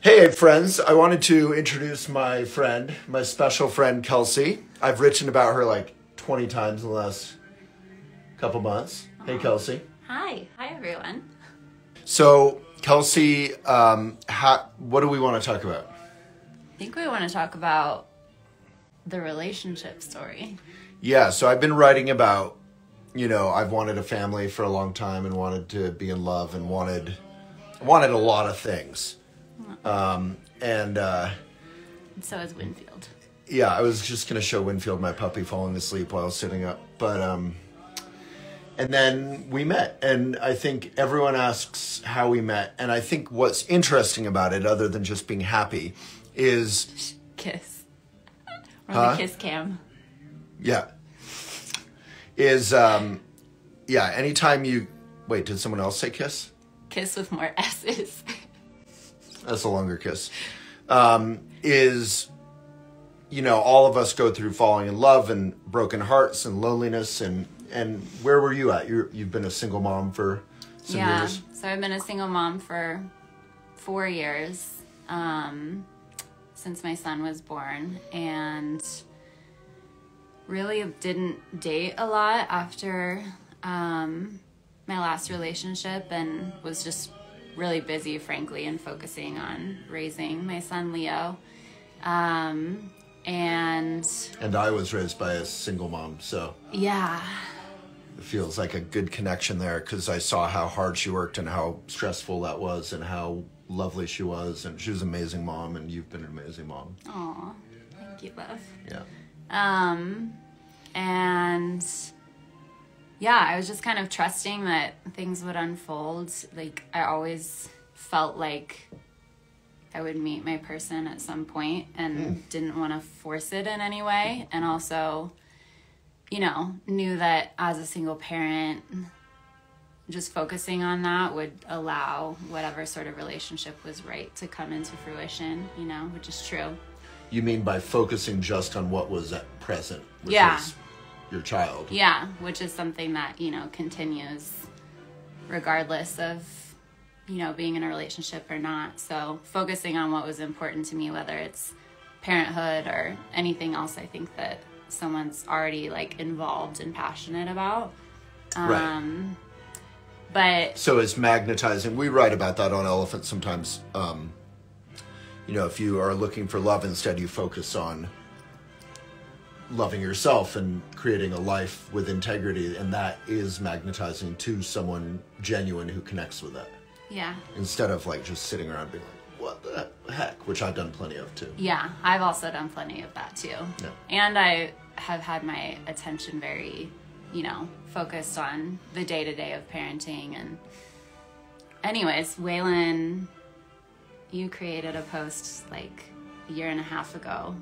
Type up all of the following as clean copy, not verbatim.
Hey, friends. I wanted to introduce my friend, my special friend, Kelsey. I've written about her like 20 times in the last couple months. Hey, Kelsey. Hi. Hi, everyone. So, Kelsey, what do we want to talk about? I think we want to talk about the relationship story. Yeah, so I've been writing about, I've wanted a family for a long time and wanted to be in love and wanted a lot of things. And so is Winfield. Yeah, I was just going to show Winfield my puppy falling asleep while I was sitting up. But, and then we met. And I think everyone asks how we met. And I think what's interesting about it, other than just being happy, is... Kiss. Or the kiss cam. Yeah. Anytime you... Wait, did someone else say kiss? Kiss with more S's. That's a longer kiss. All of us go through falling in love and broken hearts and loneliness. And where were you at? You've been a single mom for some years. Yeah, so I've been a single mom for 4 years since my son was born. And really didn't date a lot after my last relationship and was just really busy, frankly, and focusing on raising my son, Leo. And I was raised by a single mom, so... Yeah. It feels like a good connection there, because I saw how hard she worked and how stressful that was and how lovely she was. And she was an amazing mom, and you've been an amazing mom. Aw, thank you, love. Yeah. And... Yeah, I was just kind of trusting that things would unfold. Like, I always felt like I would meet my person at some point and didn't want to force it in any way. And also, knew that as a single parent, just focusing on that would allow whatever sort of relationship was right to come into fruition, which is true. You mean by focusing just on what was at present? Which Yeah. was your child. Yeah, which is something that, continues regardless of, being in a relationship or not. So focusing on what was important to me, whether it's parenthood or anything else, I think that someone's already involved and passionate about. Right. But so it's magnetizing. We write about that on Elephant sometimes. If you are looking for love, instead you focus on loving yourself and creating a life with integrity, and that is magnetizing to someone genuine who connects with that. Yeah. Instead of just sitting around being like, what the heck? Which I've done plenty of too. Yeah, I've also done plenty of that too. Yeah. And I have had my attention very, focused on the day-to-day of parenting. And anyways, Waylon, you created a post a year and a half ago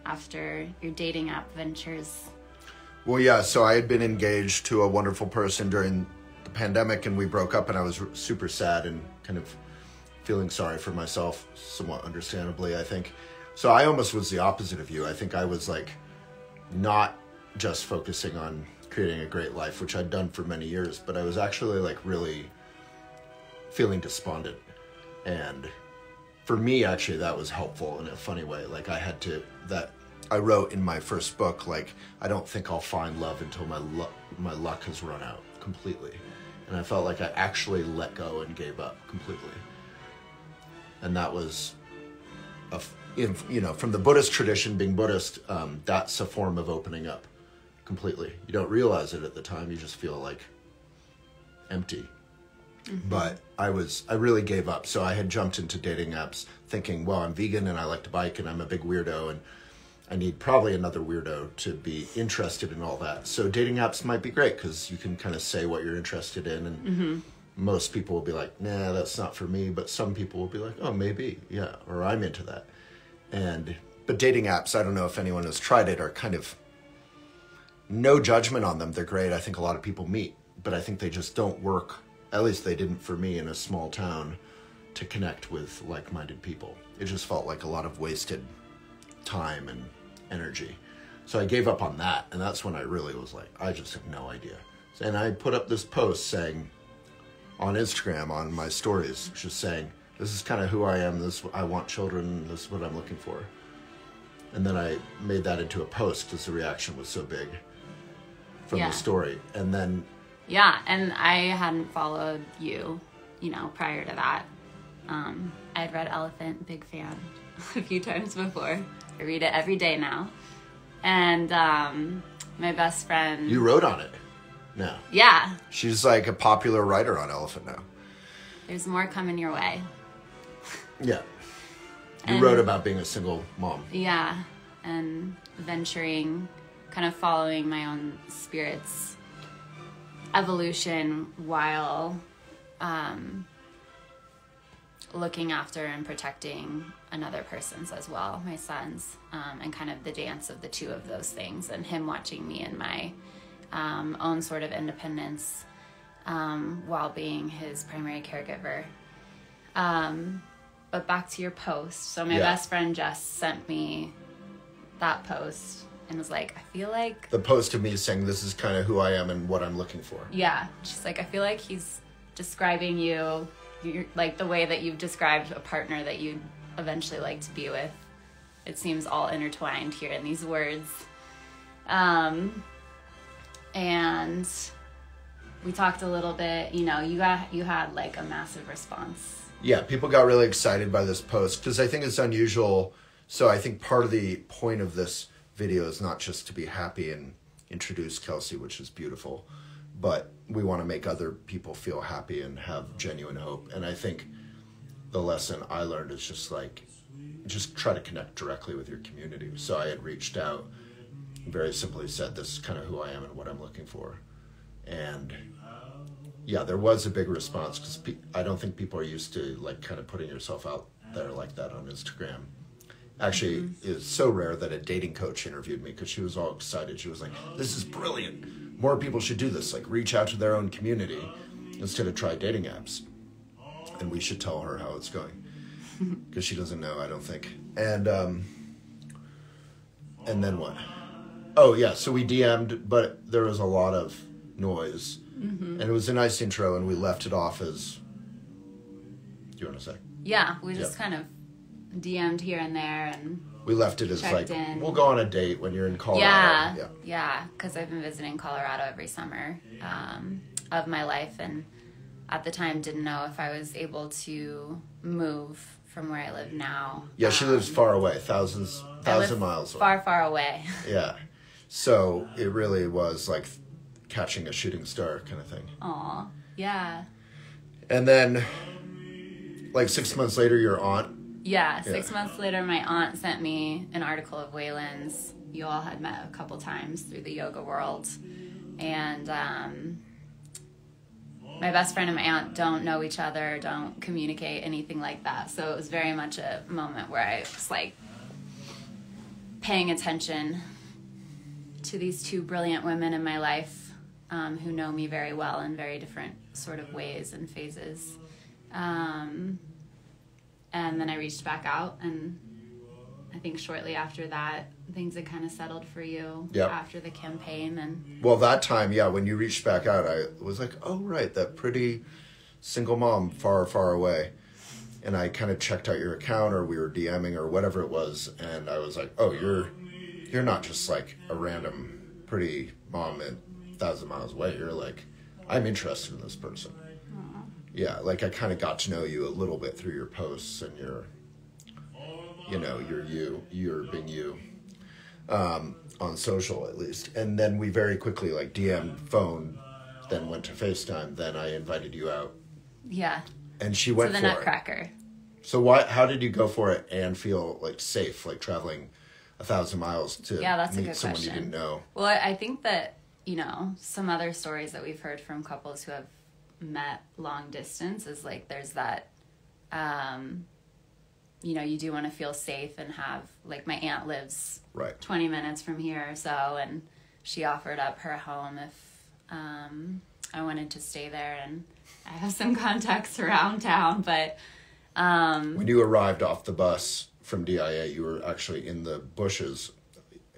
after your dating app ventures. Well, yeah, so I had been engaged to a wonderful person during the pandemic, and we broke up, and I was super sad and kind of feeling sorry for myself, somewhat understandably, I think. So I almost was the opposite of you. I think I was not just focusing on creating a great life, which I'd done for many years, but I was actually really feeling despondent. And for me, actually, that was helpful in a funny way. I wrote in my first book, I don't think I'll find love until my luck has run out completely. And I felt like I actually let go and gave up completely. And that was, from the Buddhist tradition, being Buddhist, that's a form of opening up completely. You don't realize it at the time. You just feel empty. Mm-hmm. But I really gave up. So I had jumped into dating apps thinking, well, I'm vegan and I like to bike and I'm a big weirdo and I need probably another weirdo to be interested in all that. So dating apps might be great because you can kind of say what you're interested in, and most people will be like, nah, that's not for me. But some people will be like, oh, maybe, yeah, or I'm into that. But dating apps, I don't know if anyone has tried it, are kind of no judgment on them. They're great. I think a lot of people meet, but I think they just don't work. At least they didn't for me in a small town to connect with like-minded people. It just felt like a lot of wasted time and energy. So I gave up on that, and that's when I really was I just have no idea. And I put up this post saying, on Instagram, on my stories, just saying, This is kind of who I am. I want children. This is what I'm looking for. And then I made that into a post because the reaction was so big from the story. And then... Yeah, and I hadn't followed you, prior to that. I'd read Elephant, big fan, a few times before. I read it every day now. And my best friend... You wrote on it now. Yeah. She's like a popular writer on Elephant now. There's more coming your way. Yeah. You wrote about being a single mom. Yeah, and venturing, kind of following my own spirit's evolution while looking after and protecting another person's as well, my son's, and kind of the dance of the two of those things, and him watching me in my own sort of independence while being his primary caregiver. But back to your post. So my best friend Jess sent me that post and was like, I feel like... The post of me saying this is kind of who I am and what I'm looking for. Yeah. She's like, I feel like he's describing you, like the way that you've described a partner that you'd eventually like to be with. It seems all intertwined here in these words. And we talked a little bit, you had like a massive response. Yeah, people got really excited by this post because I think it's unusual. So I think part of the point of this video is not just to be happy and introduce Kelsey, which is beautiful, but we want to make other people feel happy and have genuine hope. And I think the lesson I learned is just try to connect directly with your community. So I had reached out, very simply said, this is kind of who I am and what I'm looking for. And yeah, there was a big response because I don't think people are used to like kind of putting yourself out there like that on Instagram. Actually, it's so rare that a dating coach interviewed me because she was all excited. She was like, this is brilliant. More people should do this. Like reach out to their own community instead of try dating apps. And we should tell her how it's going because she doesn't know, I don't think. And then what? Oh yeah, so we DM'd, but there was a lot of noise. And it was a nice intro, and we left it off as... Do you want to say? Yeah, we just kind of DM'd here and there, and we left it as like, we'll go on a date when you're in Colorado. Yeah, because I've been visiting Colorado every summer of my life, and at the time didn't know if I was able to move from where I live now. Yeah, she lives far away, thousand miles away. Far away. Yeah, so it really was like catching a shooting star kind of thing. Aw, yeah. And then, like 6 months later, your aunt... Yeah, 6 months later, my aunt sent me an article of Waylon's. You all had met a couple times through the yoga world. And my best friend and my aunt don't know each other, don't communicate, anything like that. So it was very much a moment where I was like paying attention to these two brilliant women in my life. Who know me very well in very different sort of ways and phases. And then I reached back out, and I think shortly after that, things had kind of settled for you after the campaign. And well, that time, when you reached back out, I was like, oh, right, that pretty single mom far, far away. And I kind of checked out your account, or we were DMing or whatever it was, and I was like, oh, you're not just like a random pretty mom at 1,000 miles away. You're like, I'm interested in this person. Aww. Yeah, like I kind of got to know you a little bit through your posts and you're being you on social at least. And then we very quickly like DM'd, phone, then went to FaceTime. Then I invited you out. Yeah. And she went for the Nutcracker. So how did you go for it and feel like safe, like traveling 1,000 miles to meet someone you didn't know? Well, I think that, some other stories that we've heard from couples who have met long distance is like there's that, you do want to feel safe and have, like my aunt lives 20 minutes from here or so, and she offered up her home if I wanted to stay there, and I have some contacts around town, but... when you arrived off the bus from DIA, you were actually in the bushes,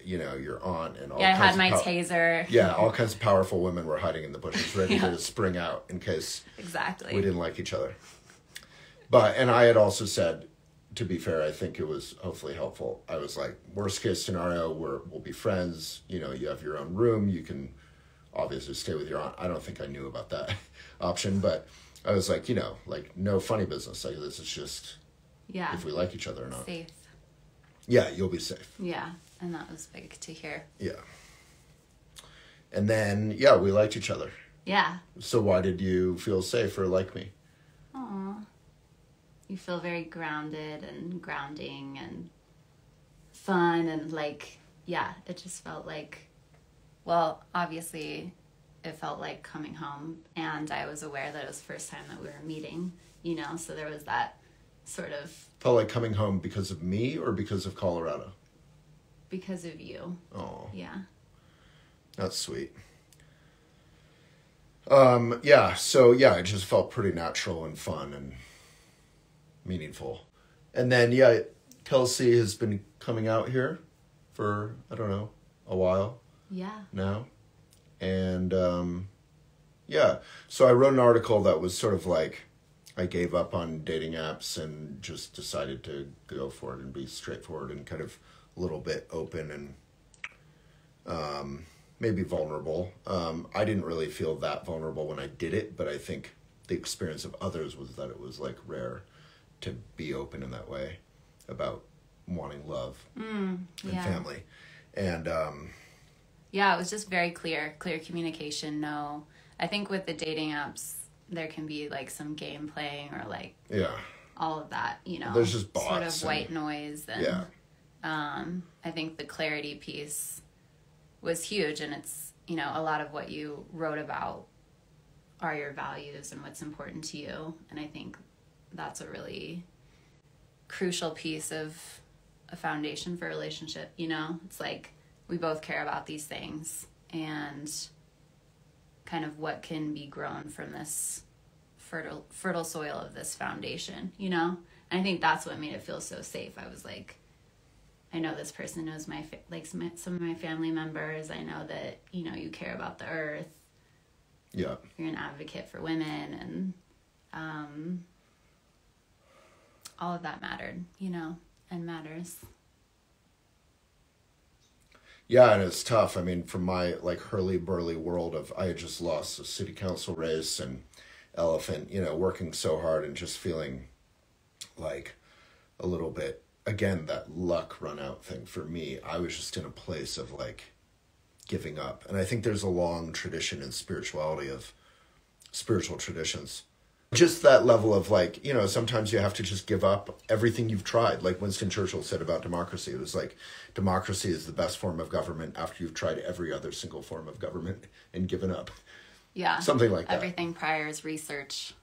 your aunt and all. I had my taser. Yeah, all kinds of powerful women were hiding in the bushes, ready to spring out in case we didn't like each other. But, and I had also said, to be fair, I think it was hopefully helpful. I was like, worst case scenario, we'll be friends. You know, you have your own room. You can obviously stay with your aunt. I don't think I knew about that option, but I was like, you know, like no funny business. Like this is just if we like each other or not. Safe. Yeah, you'll be safe. Yeah, and that was big to hear. Yeah. And then, yeah, we liked each other. Yeah. So why did you feel safe or like me? Aw. You feel very grounded and grounding and fun and like, yeah, it just felt like, well, obviously it felt like coming home, and I was aware that it was the first time that we were meeting, you know, so there was that sort of... Felt like coming home because of me or because of Colorado? Because of you. Oh. Yeah. That's sweet. Yeah, so yeah, it just felt pretty natural and fun and meaningful. And then, yeah, Kelsey has been coming out here for, I don't know, a while. Yeah. Now. And, yeah, so I wrote an article that was sort of like, I gave up on dating apps and just decided to go for it and be straightforward and kind of a little bit open and, maybe vulnerable. I didn't really feel that vulnerable when I did it, but I think the experience of others was that it was like rare to be open in that way about wanting love and family. And yeah, it was just very clear communication. No, I think with the dating apps, there can be like some game playing or like all of that, you know, there's just bots sort of white noise. And yeah. I think the clarity piece was huge, and it's, you know, a lot of what you wrote about are your values and what's important to you, and I think that's a really crucial piece of a foundation for a relationship, you know? It's like we both care about these things and kind of what can be grown from this fertile soil of this foundation, you know? And I think that's what made it feel so safe. I was like, I know this person knows some of my family members. I know that, you know, you care about the earth. Yeah. You're an advocate for women, and all of that mattered, you know, and matters. Yeah, and it's tough. I mean, from my like hurly-burly world of, I had just lost a city council race and elephant, you know, working so hard and just feeling like a little bit, again, that luck run out thing for me. I was just in a place of like giving up. And I think there's a long tradition in spirituality of spiritual traditions. Just that level of like, you know, sometimes you have to just give up everything you've tried. Like Winston Churchill said about democracy. It was like, democracy is the best form of government after you've tried every other single form of government and given up. Yeah. Something like that. Everything prior is research.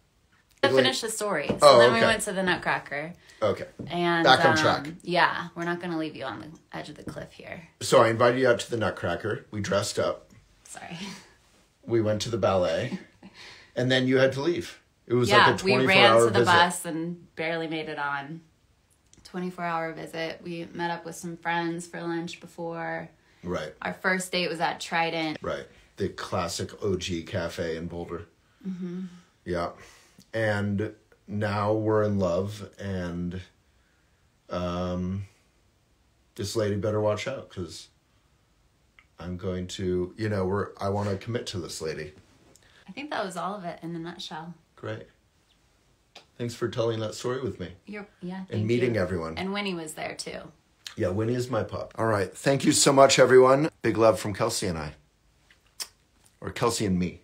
To finish the story. So okay. We went to the Nutcracker. Okay. And back on track. Yeah, we're not going to leave you on the edge of the cliff here. So I invited you out to the Nutcracker. We dressed up. Sorry. We went to the ballet. And then you had to leave. It was like a 24-hour visit. We ran to the bus and barely made it on. 24-hour visit. We met up with some friends for lunch before. Right. Our first date was at Trident. Right. The classic OG cafe in Boulder. Mm-hmm. Yeah. And now we're in love, and this lady better watch out, because I'm going to, you know, I want to commit to this lady. I think that was all of it in a nutshell. Great. Thanks for telling that story with me. And meeting everyone. And Winnie was there too. Yeah, Winnie is my pup. All right. Thank you so much, everyone. Big love from Kelsey and I. Or Kelsey and me.